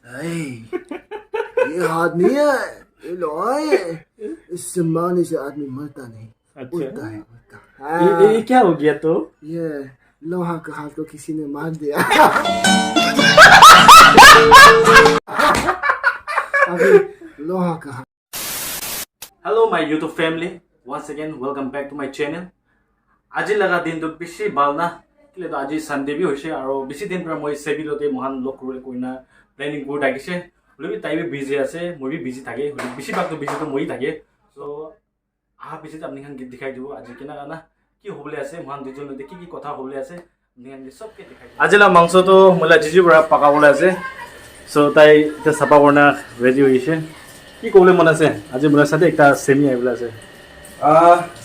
Hey, ये आदमी है ये लोहा है इससे मारने से आदमी मरता नहीं उड़ता है उड़ता ये क्या हो गया तो ये लोहा का हाथ को किसी ने मार दिया अभी लोहा का हाथ Hello my YouTube family, once again welcome back to my channel. আজি লগা দিনটো বেছি ভাল না কিলে তো আজি সানডে বি হৈছে আৰু বেছি দিন পৰা মই সেবিলতে মহান লগ কৰি কইনা প্লেনিং কৰি থাকিছে হলি তাই বি বিজি আছে মই বি বিজি থাকে বেছি ভাগটো বিজি তো মই থাকে সো আহা বেছি আপনি খান গীত দেখাই দিব আজি কিনা গানা কি হবলে আছে মহান দুজন দেখি কি কথা হবলে আছে আপনি খান সবকে দেখাই আজি লা মাংস তো মলা জিজি পৰা পাকাবলে আছে সো তাই এটা সাপা বনা ৰেডি হৈছে কি কবলে মন আছে আজি মোর সাথে একটা সেমি আইবলে আছে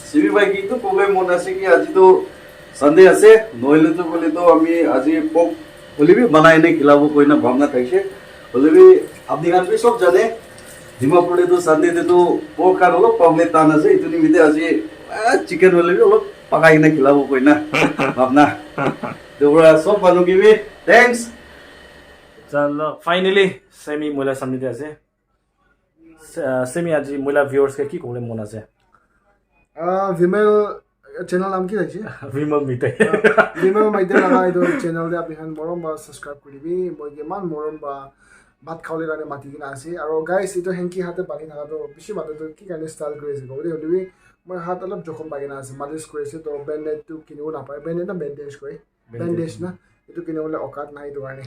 সিবি ভাই কিন্তু প্রবলেম মনে আছে কি আজি তো সানডে আছে নইলে তো বলে তো আমি আজি পক বলিবি বানাই নে খিলাবো কই না ভাবনা থাকছে বলিবি আপনি গান সব জানে ডিমাপুরে তো সানডে তে তো পক আর হলো প্রবলেম টান আছে ইতো নিমিতে আজি চিকেন বলিবি হলো পাকাই না খিলাবো কই না ভাবনা তোরা সব বানু গিবি থ্যাঙ্কস চলো ফাইনালি সেমি মোলা সামনে আছে সেমি আজি মোলা ভিউয়ার্স কে কি কবলে মন আছে विमेल चैनल नाम की रखिए विमल मिते विमेल माइते लगा इधर चैनल दे आप यहाँ मोरम बा सब्सक्राइब करी भी मोइके मान मोरम बा बात खावले गाने माती की नासी और गाइस इधर हैंकी हाथे पानी था तो बिशी बात तो की गाने स्टाइल करे से कोई होली भी मैं हाथ अलग जोखम पागे ना से मालिश करे से तो बैंडेज तो किने ना पाए बैंडेज ना बैंडेज कोई बैंडेज ना itu kini oleh okat na itu ane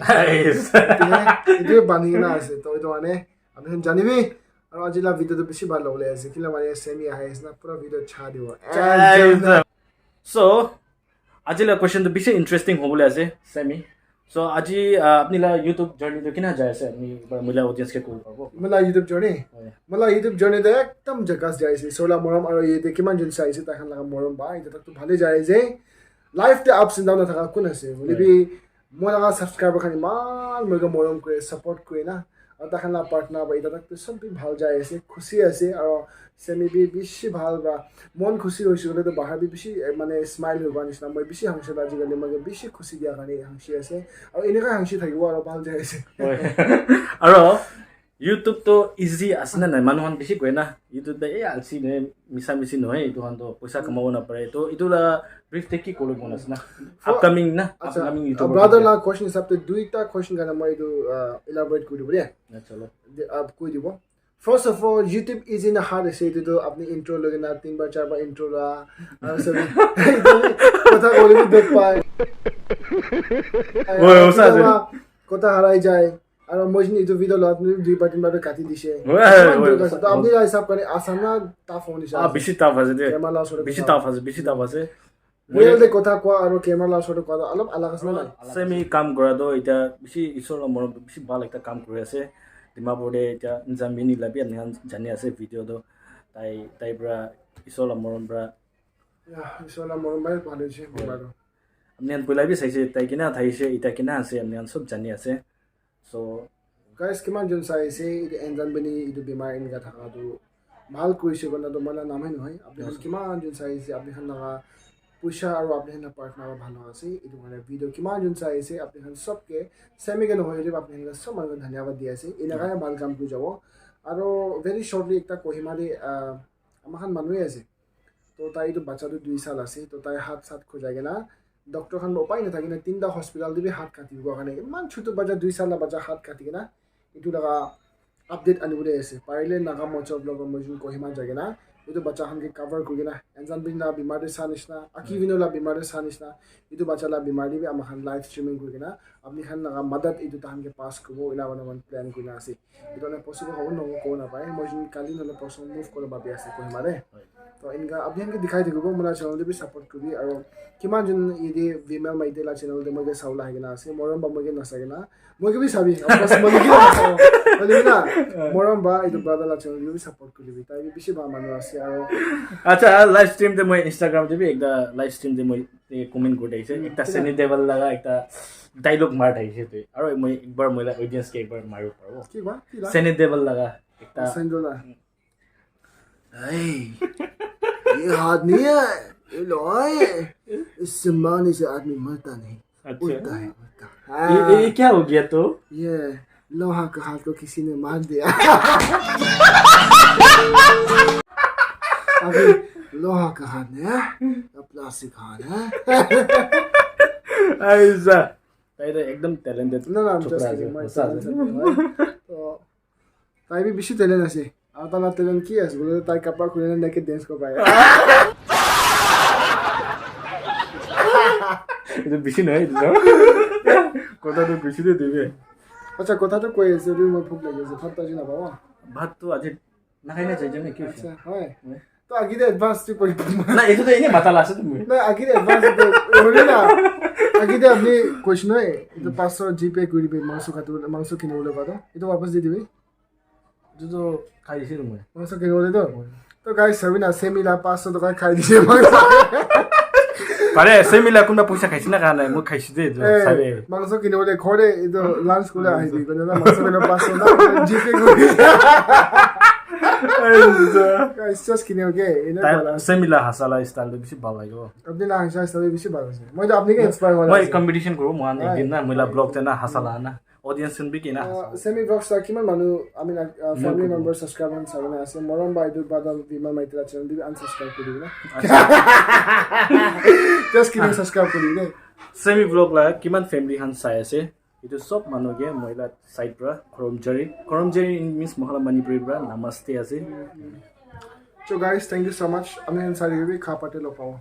itu bani na ase to itu ane abhi janibi আৰু আজিলা ভিডিওটো বেছি ভাল হ'লে আছে কিলা মানে সেমি আহে না পুৰা ভিডিও ছা দিব সো আজিলা কোৱেশ্চনটো বেছি ইন্টাৰেষ্টিং হ'বলে আছে সেমি সো আজি আপনিলা ইউটিউব জাৰ্নিটো কিনা যায় আছে আপনি মোলা অডিয়েন্স কে কল পাবো मला YouTube जर्नी मला YouTube जर्नी त एकदम जकास जायছে सोला मरम আৰু ये किमान जुन চাইছে তাখান লাগা মৰম বা এটা তো ভালে যায় যে লাইফ তে আপস এন্ড ডাউন থাকা কোন আছে বলিবি মই লাগা সাবস্ক্রাইবার খানি মাল মগা মৰম কৰে সাপোৰ্ট কৰে না और तखना पार्टनर बा इदा तक सब भी ভাল যায় আছে খুশি আছে আৰু সেমি বি বেছি ভাল বা মন খুশি হৈছে বলে তো বাহিৰ বি বেছি মানে স্মাইল হোৱা নিচিনা মই বেছি হাঁহি আজিকালি মই বেছি খুশি দিয়া কাৰণে হাঁহি আছে আৰু এনেকা হাঁহি থাকিব আৰু ভাল যায় আছে আৰু ইউটিউব তো ইজি আছে না নাই মানুহন বেছি কয় না ইউটিউব দে এই আলসি নে মিছা মিছি নহয় ইটো হান তো পইচা কামাব না পারে তো ইটো লা ব্রিফ তে কি কলো মন আছে না আপকামিং না আপকামিং ইউটিউব ব্রাদার লা কোশ্চেন হিসাব তে দুইটা কোশ্চেন গানা মই ইটো ইলাবোরেট কৰি দিব দিয়া চলো आप कोई দিব First of all, YouTube is in the hard to say to अपनी intro लगे ना 3 बार 4 बार intro ला सब কথা বলি দেখ পায় ওই ওসা কথা হারাই যায় আর মজনি ইটো ভিডিও লা 2 বার 3 বার কাটি দিছে তো আপনি হিসাব করে আসান না টাফ হনি বেশি টাফ আছে দে বেশি টাফ আছে রিয়েল দে কথা কোৱা আৰু ক্যামেৰা লা ছোট কথা অলপ আলাদা আছে না সেমি কাম কৰা দো এটা বেশি ঈশ্বৰ মৰম বেশি ভাল একটা কাম কৰি আছে ডিমাপুৰে এটা জামিনি লাবি আপনি জানি আছে ভিডিও তো তাই পৰা ঈশ্বৰ মৰম পৰা ঈশ্বৰ মৰম বাই ভাল হৈছে বাৰু আপনি পলাবি চাইছে তাই কিনা থাইছে এটা কিনা আছে আপনি সব জানি আছে সো গাইস কিমান জন চাইছে এটা এনজান বনি ইটো বেমাৰ এনেকা থাকাটো ভাল কৰিছে বনা তো মানে নামে নহয় আপনি কিমান জন চাইছে আপনি খানা পইচা আৰু আপনি খানা পাৰ্টনাৰ ভাল আছে ইটো মানে ভিডিও কিমান জন চাইছে আপনি খান সবকে সেমিকে নহয় যদি আপনি খান সব মানুহ ধন্যবাদ দি আছে এনেকাই ভাল কাম কৰি যাব আৰু ভেৰি শৰ্টলি একটা কহিমাৰে আমাৰ খান মানুহে আছে তো তাই ইটো বাচ্চাটো 2 সাল আছে তো তাই হাত সাত খোজাগে না ডক্টৰ খান উপায় নাথাকে না 3টা হস্পিটাল দিবি হাত কাটিব কাৰণে ইমান ছোট বাচ্চা 2 সাল বাচ্চা হাত কাটি না ইটো লগা আপডেট আনিবলৈ আছে পাৰিলে নাগা মঞ্চ ব্লগৰ মজুন কহিমা জাগে না itu baca han ke cover kuri na enjan bin la bimar de sanis na aki vino la bimar de sanis na itu baca la bimar di am han live streaming kuri na apni khan na madad itu tahan ke pass ko ila wana man plan kuri na ase itu na possible ho no ko na pai mojin kali na person move ko ba bi ase ko himare to inga abhi han ke dikhai dibo mona channel de bi support kuri aro kiman jun ide female mai de la channel de moge saula hagina ase moram ba moge na sagena moge bi sabi apna moge ki na moram ba itu brother la channel de bi support kuri bi tai bi bishi ba manu ase আচ্ছা live stream তে মই Instagram তে একটা live stream তে মই comment কৰি আইছে একটা সেনি টেবল লাগা একটা ডায়লগ মাৰ আইছে তুই আৰু মই একবাৰ মইলা অডিয়েন্স কে একবাৰ মাৰিব পারবো কি বা সেনি টেবল লাগা একটা সেন্ডোলা ये आदमी है ये लोहा है इससे मारने से आदमी मरता नहीं उड़ता है ये क्या हो गया तो ये लोहा का हाथ को किसी ने मार दिया अभी लोहा का हाथ है प्लास्टिक हाथ है ऐसा ताई तो एकदम talented No, no, I'm just kidding. My talent is right. So, tayo भी बेसी talent আছে। আর তার talent কি আছে? বলে তাই কাপড় খুলে না naked dance को पाए। এটা বেশি নয় এটা কথা তো বেশি দিয়ে দিবে আচ্ছা কথা তো কই আছে রে মই ভুক লাগেছে ভাত তাজি না বাবা ভাত তো আজ না খাই না চাই জানে কি আচ্ছা হয় তো আগে অ্যাডভান্স তুই পড়ি না এটা তো এনে মাথা লাসে তুমি না আগে অ্যাডভান্স তো হলো না আগে আপনি কোশ নয় এটা 500 জিপে করিবে মাংস কিনে বলে কথা এটা वापस দিয়ে দিবি তো খাই দিছি তুমি মাংস কিনে বলে তো গাইস সবই না সেমিলা 500 টাকা খাই দিছে মাংস পারে সেমিলা কোনটা পয়সা খাইছি না কারণে মই খাইছি দে সাবে মাংস কিনে বলে ঘরে এটা লাঞ্চ করে আইবি কোন না মাংস কিনে 500 না জিপে করি গাইস জাস্ট কিনে ওকে এনে বলা সেমিলা হাসালা স্টাইল বেশি ভালো লাগে আপনি না হাসা স্টাইল বেশি ভালো আছে মই তো আপনি কে ইন্সপায়ার হলা মই কম্পিটিশন করব মান একদিন না মইলা ব্লগ তে না হাসালা না অডিয়েন্স শুনবি কি না সেমি ব্লগস কিমান মানুহ আমি ফ্যামিলি মেম্বার সাবস্ক্রাইব সাবনা আছে মরম বাইদুর বাদল বিমল মাইত্রা চ্যানেল দিবি আনসাবস্ক্রাইব করে দিবি না জাস্ট কিনে সাবস্ক্রাইব করে দিবি সেমি ব্লগ লা কিমান ফ্যামিলি হান চাই আছে itu sob manuge moila side pra koromjari in means mohala manipuri pra namaste ase so guys thank you so much ami ansari bi kha pate lo pao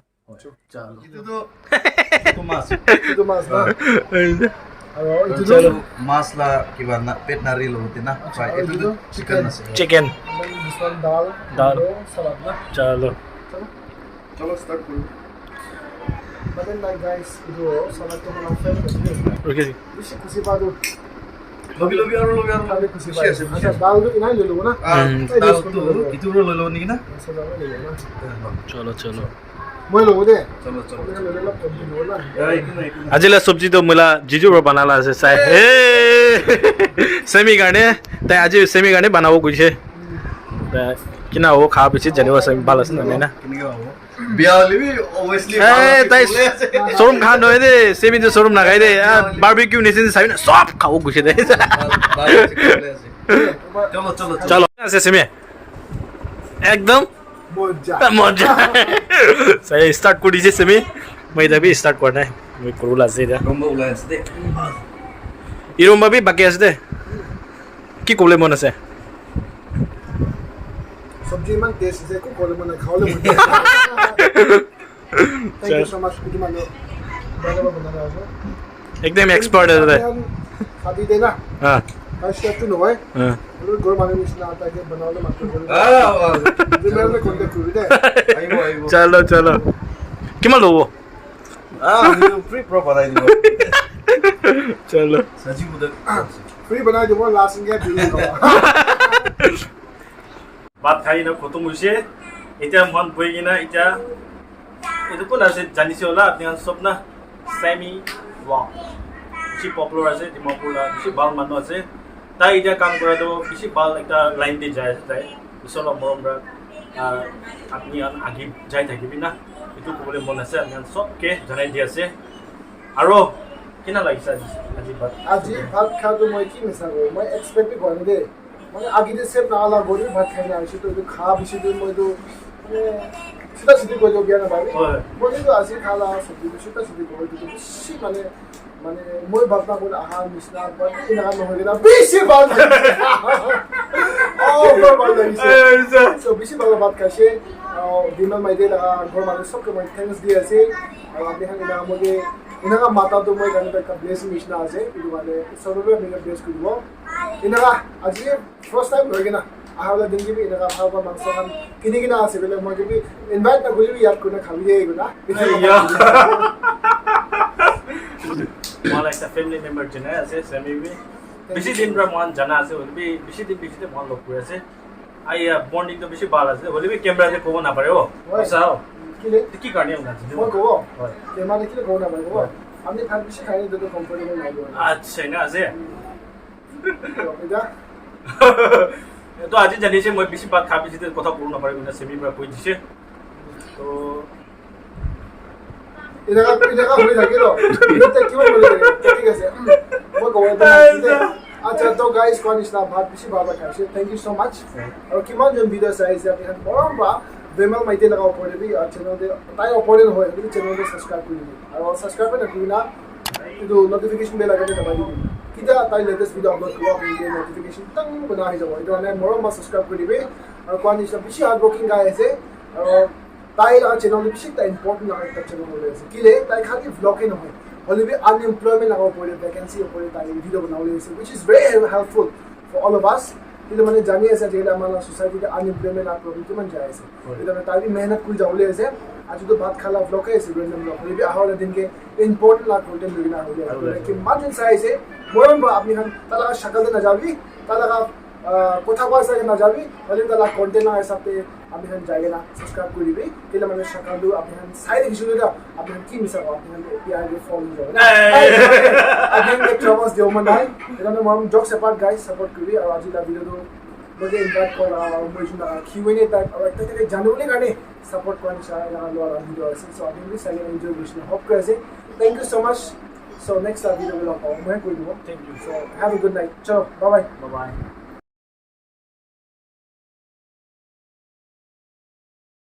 chalo itu mas na aro itu chalo mas la kiba na pet nari lo hote na itu chicken ase chicken this one dal salad na chalo start karo but then like guys itu salad to mana favorite okay bishi khushi padu lobi aro kali khushi padu acha dal to inai lelo na dal to itu ro lo ni na chalo moi lo de chalo ajila sabji to mula jiju ro banala ase sai semi garne tai aji semi garne banabo kuise kina ho kha bichi janiwa semi balas na na biya libi obviously tai showroom khan hoy de semi de showroom lagai de barbecue nisin sai na sob khao kuise de chalo ase semi ekdam মজা সাই start করি যে semi মই দাবি start করা নাই মই করুলা আছে দে romba ulai ase de Irom ভাবি বাকি আছে দে কি কবলে মন আছে সবজি মান টেস্ট যে কো কলে মনে খাওলে মন থ্যাংক ইউ সো মাচ কুটি মানে বানাবা আছে একদম এক্সপার্ট আছে দে খাদি দে না হ্যাঁ কাশটা তো নয় হ্যাঁ গোর মানে মিশনা আতা কে বানাওলে মাত্র করে দিলে কোনটা করি দে aibo চলো কিমান লব itu free pro padai dibo চলো saji budak ফ্রি বানাই দেব লাস্ট ইয়ে দিলে ভাত খাই না খতম হইছে এটা মন বই কিনা এটা এটা কোন আছে জানিছে ওলা আপনি সব না স্যামি ওয়াও বেশি পপুলার আছে ডিমাপুর বেশি ভাল মানুষ আছে তাই এটা কাম করা তো বেশি ভাল একটা লাইন দিয়ে যায় তাই বিশাল মরমরা আপনি আগে যাই থাকিবি না এইটো ক'বলৈ মন আছে আমি সবকে জনাই দি আছে আৰু কিনা লাগিছে আজি ভাত আজি ভাত খাওঁতে মই কি মিছা কৰোঁ মই এক্সপেক্ট কৰা নাই দেই মানে আগতে চেপ নালা গৰি ভাত খাই আহিছোঁ তো এইটো খা বেছিটো মইতো মানে চিধা চিধি কৈ দিওঁ বিয়া নাপাবি মই কিন্তু আজি খালা চব্জি চিধা চিধি কৈ দিওঁ বেছি মানে মই ভাত নাপালে আহাৰ নিচিনা এনেকুৱা নহয় কিনা বেছি ভাল লাগিছে বৰ ভাল লাগিছে বেছি ভাল ভাত খাইছে বিমান মাইদে লগা ঘৰ মানুহ চবকে মই থেংকছ দি আছে আৰু আপুনি মই এনেকুৱা মাতাটো মই কাৰণে এটা ব্লেছিং নিচিনা আছে এইটো মানে চবকে আমি ব্লেছ কৰিব এনেকুৱা আজি ফাৰ্ষ্ট টাইম হৈ কিনা আহলে দিন দিবি এনেকুৱা ভাল ভাল মাংস খান কিনি কিনা আছে বোলে মই যদি ইনভাইট নকৰিবি ইয়াত কোনে খাবি দেই না मला একটা ফ্যামিলি মেম্বাৰ জনা আছে স্যামি বেশি দিন পৰা মন জানা আছে হলি বেশি দিন মন লগ কৰি আছে আই বন্ডিং তো বেশি ভাল আছে হলি ক্যামেৰা যে ক'ব না পাৰে ও চাও কি কাৰণে ওলাইছে মই ক'ব হয় কেমেৰা দেখিলে ক'ব নাপায় ক'ব আমি ভাত বেছি খাই দিলে কমফৰ্টেবল নাই আচ্ছা না আছে এতিয়া তো আজি জানিছে মই বেছি ভাত খাই বেছি কথা ক'ব নাপাৰে মানে সেমি পৰা কৈ দিছে তো এনেকুৱা হৈ থাকে ন কিমান হৈ থাকে ঠিক আছে মই ক'ব আচ্ছা তো গাইজ কোৱা নিচিনা ভাত বেছি ভাল খাইছে থেংক ইউ ছ' মাছ আৰু কিমানজন ভিডিঅ' চাইছে আপুনি মৰম পৰা বেমাৰ মাইতি লগা ওপৰত দিবি আৰু চেনেলতে তাই ওপৰতে নহয় কিন্তু চেনেলতে ছাবস্ক্ৰাইব কৰি দিবি আৰু ছাবস্ক্ৰাইব নকৰিবি না কিন্তু নটিফিকেশ্যন বেল আগে দবাই দিবি কেতিয়া তাই লেটেষ্ট ভিডিঅ' আপলোড কৰিব আপুনি নটিফিকেশ্যন টাং বনা আহি যাব এইটো মানে মৰম পৰা ছাবস্ক্ৰাইব কৰি দিবি আৰু কোৱা নিচিনা বেছি হাৰ্ড ৱৰ্কিং গাই আছে আৰু তাই লগা চেনেলটো বেছি এটা ইম্পৰ্টেণ্ট লগা এটা চেনেল হৈ আছে কিলে তাই খালি ভ্লগে নহয় only be unemployment laga opore vacancy opore tai video banawle ase which is very helpful for all of us ila mane jani ase jela amala society ke unemployment la problem kiman jai ase ila mane tai mehnat kuri jawle ase aaj to bhat khala vlog ase random vlog only be ahole din ke important la content lagina hole ase ki margin sai ase moron ba apni han tala shakal de na jabi tala কথা কোৱা চাগে নাযাবি হ'লে তালা content হিচাপে আপুনি যায়গে না ছাবস্ক্ৰাইব কৰি দিবি কেলে মানে সকালটো আপুনি চাই দেখিছোঁ যে আপুনি কি মিছা কওঁ আপুনি এতিয়া ফোন যাব আপুনি ট্ৰাভেলছ দিওঁ মানে নাই সেইকাৰণে মই জকছ এপাৰ্ট গাইজ ছাপৰ্ট কৰিবি আৰু আজি তাৰ ভিডিঅ'টো মই ইনভাইট কৰা আৰু মই কিউএনএ টাইপ আৰু একটা জানিবলৈ কাৰণে ছাপৰ্ট কৰা নিচিনা লোৱা ভিডিঅ' আছে চ' আপুনি চাগে এনজয় কৰিছিলে হোপ কৰি আছে thank you so' much so' next video' লগ পাওঁ মই কৰি দিব thank you so' have a good night চলো বাই বাই বাই